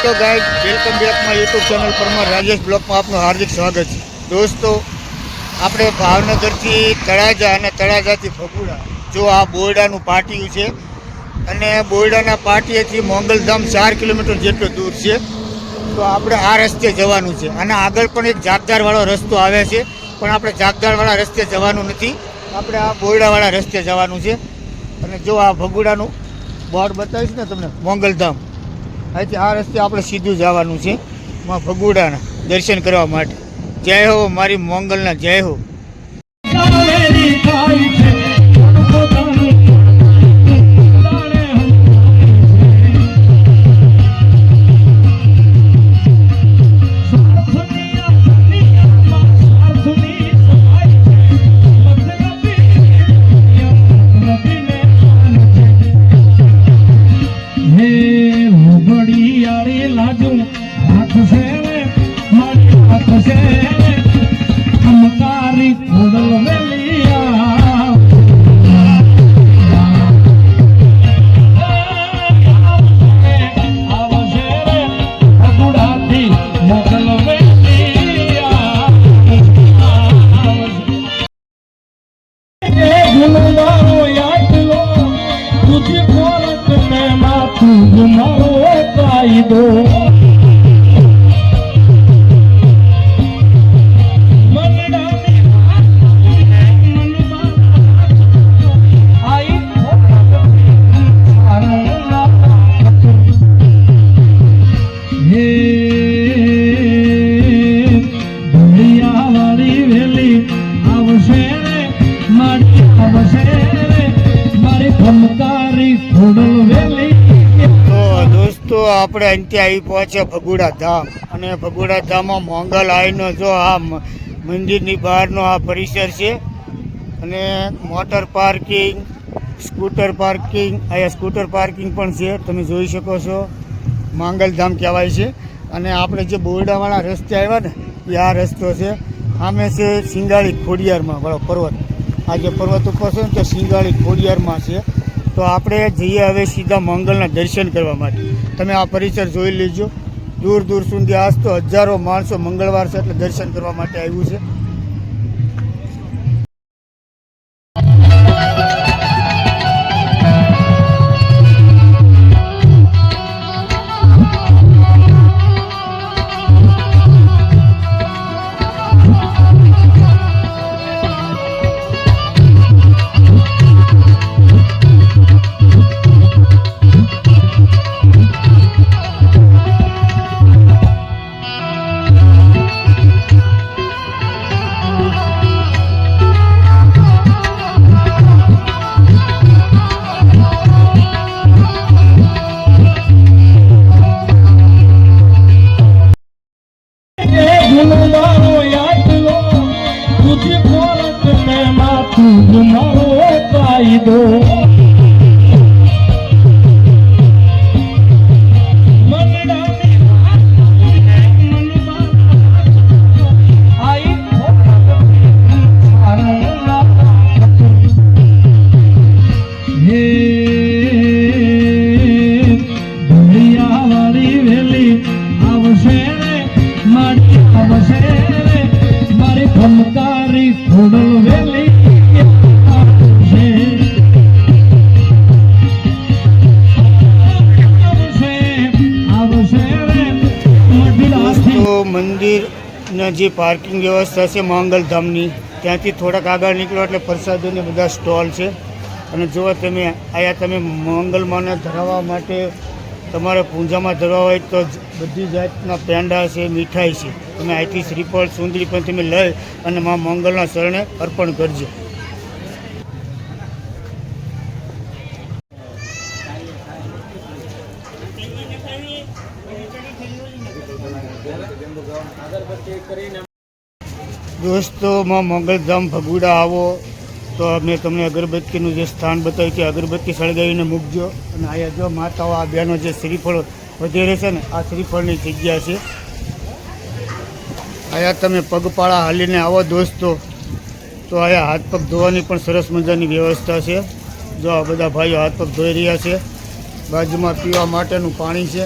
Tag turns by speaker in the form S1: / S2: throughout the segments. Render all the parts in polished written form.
S1: તો guide welcome back my YouTube channel Parmar Rajesh બ્લોગમાં આપનું હાર્દિક સ્વાગત છે। દોસ્તો આપણે ભાવનગરથી તળાજા અને તળાજાથી ભગુડા જો આ બોરડાનું પાટિયું છે અને બોરડાના પાટિયેથી મોંગલધામ 4 કિલોમીટર જેટલું દૂર છે। તો આપણે આ રસ્તે જવાનું છે અને આગળ પણ એક જાગદારવાળો રસ્તો આવે છે, પણ આપણે જાગદારવાળા રસ્તે જવાનું નથી, આપણે આ બોરડાવાળા રસ્તે જવાનું છે। અને જો આ ભગુડાનું બોર્ડ બતાવીશ ને તમને મોંગલધામ, અહીંથી આ રસ્તે આપણે સીધું જવાનું છે માં ભગુડાના દર્શન કરવા માટે। જય હો મારી મોંગલના જય હો। આપણે અહીંથી આવી પહોંચ્યા ભગુડા ધામ, અને ભગુડા ધામમાં મોંગલ આઈનો જો આ મંદિરની બહારનો આ પરિસર છે, અને મોટર પાર્કિંગ, સ્કૂટર પાર્કિંગ, અહીંયા સ્કૂટર પાર્કિંગ પણ છે, તમે જોઈ શકો છો। મોંગલધામ કહેવાય છે। અને આપણે જે બોરડાવાળા રસ્તે આવ્યા ને એ આ રસ્તો છે, સામે છે સિંગાળી ખોડિયારમાં વાળો પર્વત, આ જે પર્વત ઉપર છે ને તો સિંગાળી ખોડિયારમાં છે। તો આપણે જઈએ હવે સીધા મોંગલના દર્શન કરવા માટે। તમે આ પરિસર જોઈ લેજો, દૂર દૂર સુધી આજ તો હજારો માણસો મંગળવાર છે એટલે દર્શન કરવા માટે આવ્યું છે। મંદિરના જે પાર્કિંગ વ્યવસ્થા છે મોંગલધામની, ત્યાંથી થોડાક આગળ નીકળો એટલે પ્રસાદોને બધા સ્ટોલ છે। અને જો તમે અહીંયા તમે મોંગલમાને ધરાવવા માટે તમારે પૂંજામાં ધરવા હોય તો બધી જાતના પેંડા છે, મીઠાઈ છે, તમે અહીંથી શ્રીફળ સુંદરી પણ તમે લઈ અને મા મોંગલના શરણે અર્પણ કરજો। દોસ્તો માં મોંગલધામ ભગુડા આવો તો મેં તમને અગરબત્તીનું જે સ્થાન બતાવ્યું કે અગરબત્તી સળગાવીને મૂકજો। અને અહીંયા જો માતાઓ આ બેનો જે શ્રીફળ વધેરે છે ને આ શ્રીફળની જગ્યા છે। અહીંયા તમે પગપાળા હાલીને આવો દોસ્તો તો અહીંયા હાથ પગ ધોવાની પણ સરસ મજાની વ્યવસ્થા છે। જો આ બધા ભાઈઓ હાથ પગ ધોઈ રહ્યા છે, બાજુમાં પીવા માટેનું પાણી છે।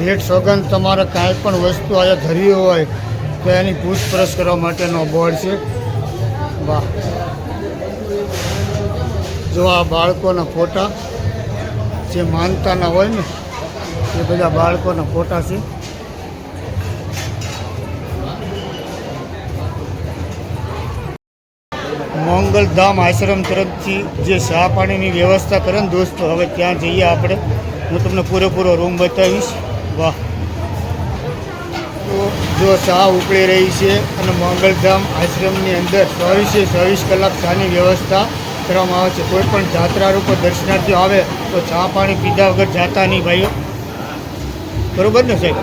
S1: ભેટ સોગંદ તમારે કાંઈ પણ વસ્તુ અહીંયા ધરવી હોય તો એની પૂછપરછ કરવા માટેનો બોર્ડ છે. વાહ, જો આ બાળકોના ફોટા જે માનતાના હોય ને એ બધા બાળકોના ફોટા છે. મોંગલધામ આશ્રમ તરફથી જે ચા પાણીની વ્યવસ્થા કરે ને દોસ્તો, હવે ત્યાં જઈએ આપણે. હું તમને પૂરેપૂરો રૂમ બતાવીશ. વાહ, તો જો ચા ઉકળી રહી છે અને મોંગલધામ આશ્રમની અંદર 24 કલાક ચાની વ્યવસ્થા કરવામાં આવે છે. કોઈ પણ જાત્રા રૂપે દર્શનાર્થીઓ આવે તો ચા પાણી પીધા વગર જાતા નહીં ભાઈઓ, બરોબર ને સાહેબ?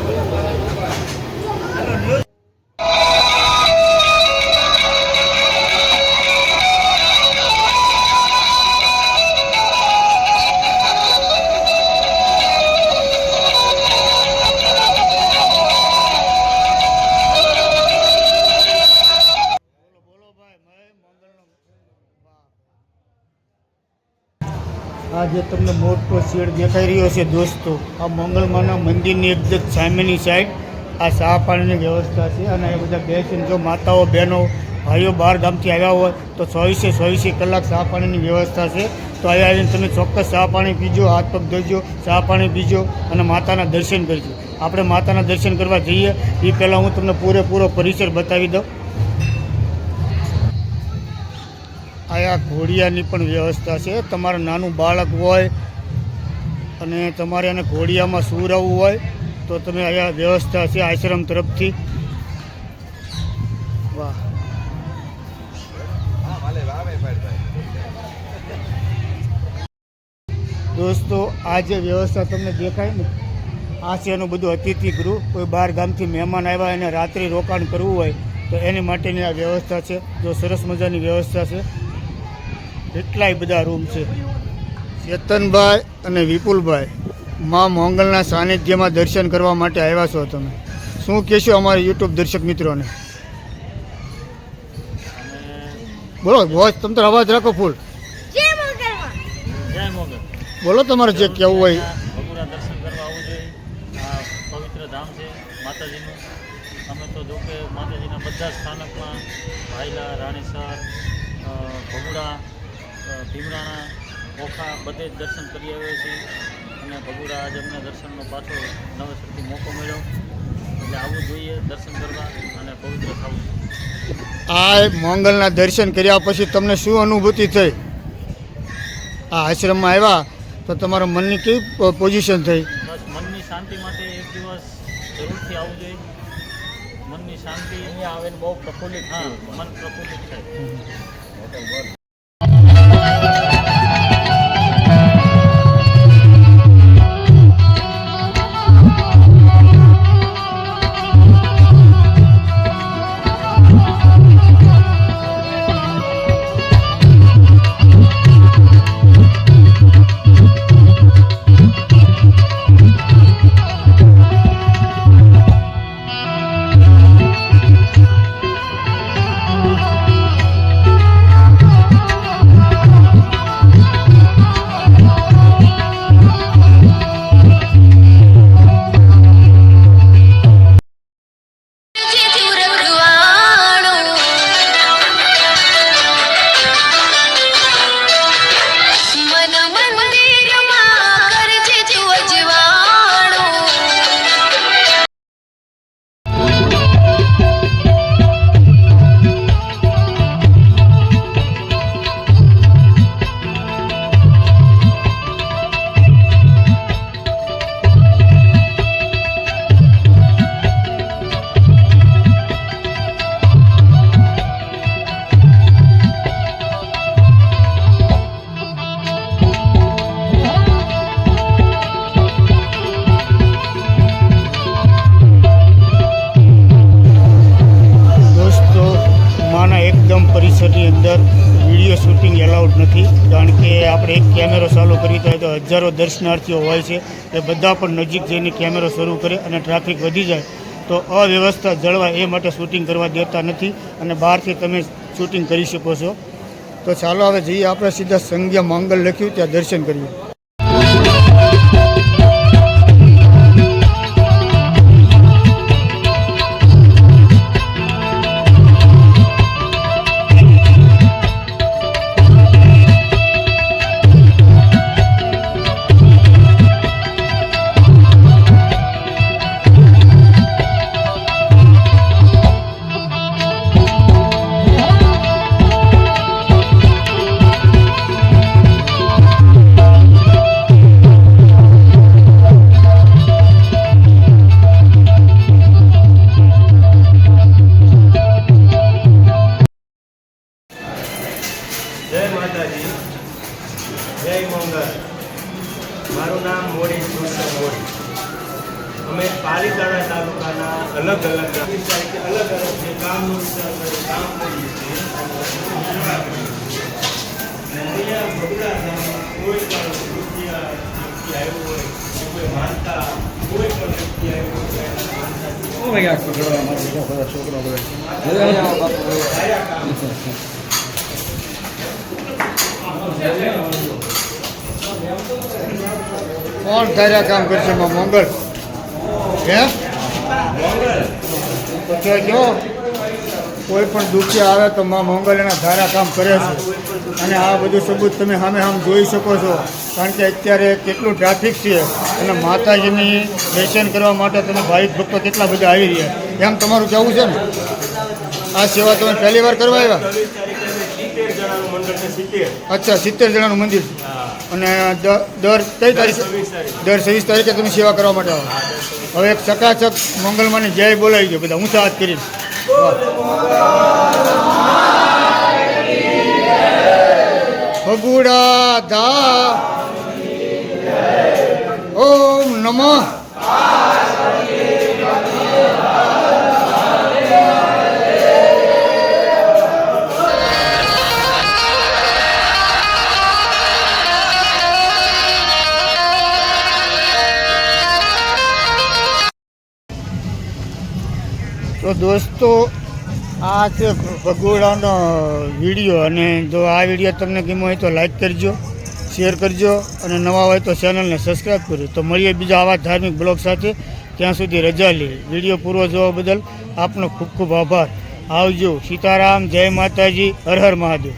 S1: આ જે તમને મોટો શેડ દેખાઈ રહ્યો છે દોસ્તો, આ મંગલમાના મંદિરની એકદમ સામેની સાઈડ આ ચા પાણીની વ્યવસ્થા છે. અને એ બધા બેસીને જો માતાઓ બહેનો ભાઈઓ બહાર ગામથી આવ્યા હોય તો 24 કલાક ચા પાણીની વ્યવસ્થા છે. તો અહીંયા આવીને તમે ચોક્કસ ચા પાણી પીજો, હાથ પગ ધોજો, ચા પાણી પીજો અને માતાના દર્શન કરજો. આપણે માતાના દર્શન કરવા જઈએ એ પહેલાં હું તમને પૂરેપૂરો પરિસર બતાવી દઉં. આયા ઘોડિયાની પણ વ્યવસ્થા છે. તમારે નાનું બાળક હોય અને તમારે એને ઘોડિયામાં સુવડાવવું હોય તો તમે અહીંયા વ્યવસ્થા છે આશ્રમ તરફથી. વાહ, દોસ્તો આ જે વ્યવસ્થા તમને દેખાય ને આ છે એનું બધું અતિથિ ગૃહ. કોઈ બહાર ગામથી મહેમાન આવ્યા એને રાત્રિ રોકાણ કરવું હોય તો એની માટેની આ વ્યવસ્થા છે. જો સરસ મજાની વ્યવસ્થા છે. એટલાય બધા રૂમ છે. ચેતનભાઈ અને વિપુલભાઈ મા મોંગલના સાનિધ્યમાં દર્શન કરવા માટે આવ્યા છો. તમે શું કહેશો અમારા યુટ્યુબ દર્શક મિત્રોને? બોલો વોચ, તમે તો અવાજ રાખો ફૂલ. બોલો તમારે જે કહેવું હોય.
S2: દર્શન કરવા આવવું જોઈએ. આ પવિત્ર ધામ છે માતાજીનું. અમે તો જો કે માતાજીના બધા સ્થાનકમાં ભાઈલા, રાણીસર, ભગુડા, ભીમરાણા, ઓખા બધે જ દર્શન કરી આવ્યા છીએ. અને ભગુડા આજે અમને દર્શનનો પાછો નવેસરથી મોકો મળ્યો, એટલે આવવું જોઈએ દર્શન કરવા અને પવિત્ર થવું.
S1: આ મોંગલના દર્શન કર્યા પછી તમને શું અનુભૂતિ થઈ? આ આશ્રમમાં આવ્યા તો તમારા મનની કેવી પોઝિશન થઈ?
S2: બસ મનની શાંતિ માટે એક દિવસ જરૂરથી આવવું જોઈએ. મનની શાંતિ અહીંયા આવીને બહુ પ્રફુલ્લિત, હા મન પ્રફુલ્લિત થાય.
S1: જરૂર નથી, કારણ કે આપણે એક કેમેરો ચાલુ કરી તો હજારો દર્શનાર્થીઓ હોય છે, એ બધા પણ નજીક જઈને કેમેરો શરૂ કરે અને ટ્રાફિક વધી જાય તો અવ્યવસ્થા જળવાય એ માટે શૂટિંગ કરવા દેતા નથી અને બહારથી તમે શૂટિંગ કરી શકો છો. તો ચાલો હવે જઈએ આપણે સીધા સંઘ્યા મંગલ લખ્યું ત્યાં દર્શન કરીએ.
S3: જય માતાજી, જય મંગલ. મારું નામ મોડી કૃષ્ણ મોડી. અમે પાલીતાણા તાલુકાના અલગ અલગ જે કામનું કામ કરીએ છીએ. અહીંયા બગડા ગામમાં કોઈ પણ વ્યક્તિ આવ્યું હોય કે કોઈ માનતા કોઈ પણ વ્યક્તિ આવ્યું હોય
S1: કોણ ધાર્યા કામ કરશે માં મંગળ? હે તો જો કોઈ પણ દુઃખી આવે તો માં મંગળ એના ધારા કામ કરે છે અને આ બધું સબૂત તમે સામે જોઈ શકો છો, કારણ કે અત્યારે કેટલું ટ્રાફિક છે અને માતાજીની દર્શન કરવા માટે તમે ભાવિક ભક્તો કેટલા બધા આવી રહ્યા, એમ તમારું કહેવું છે ને? આ સેવા તમે પહેલી વાર કરવા આવ્યા?
S3: 20 તારીખે 70 જણાનું મંડળ છે. 70.
S1: અચ્છા, 70 જણાનું મંદિર. અને દર કઈ તારીખે? દર 26 તારીખે તમે સેવા કરવા માટે આવો. હવે એક ચકાચક મંગલમાંની જય બોલાવી ગયો બધા ઊંચા હાથ કરીને. ભગુડા ધા ઓમ નમઃ. તો દોસ્તો, આ છે ભગોડાનો વિડીયો, અને જો આ વિડીયો તમને ગમ્યો હોય તો લાઈક કરજો, શેર કરજો અને નવા હોય તો ચેનલને સબસ્ક્રાઈબ કરજો. તો મળીએ બીજા આવા ધાર્મિક બ્લોગ સાથે. ત્યાં સુધી રજા લઈએ. વિડીયો પૂરો જોવા બદલ આપનો ખૂબ ખૂબ આભાર. આવજો. સીતારામ, જય માતાજી, હર હર મહાદેવ.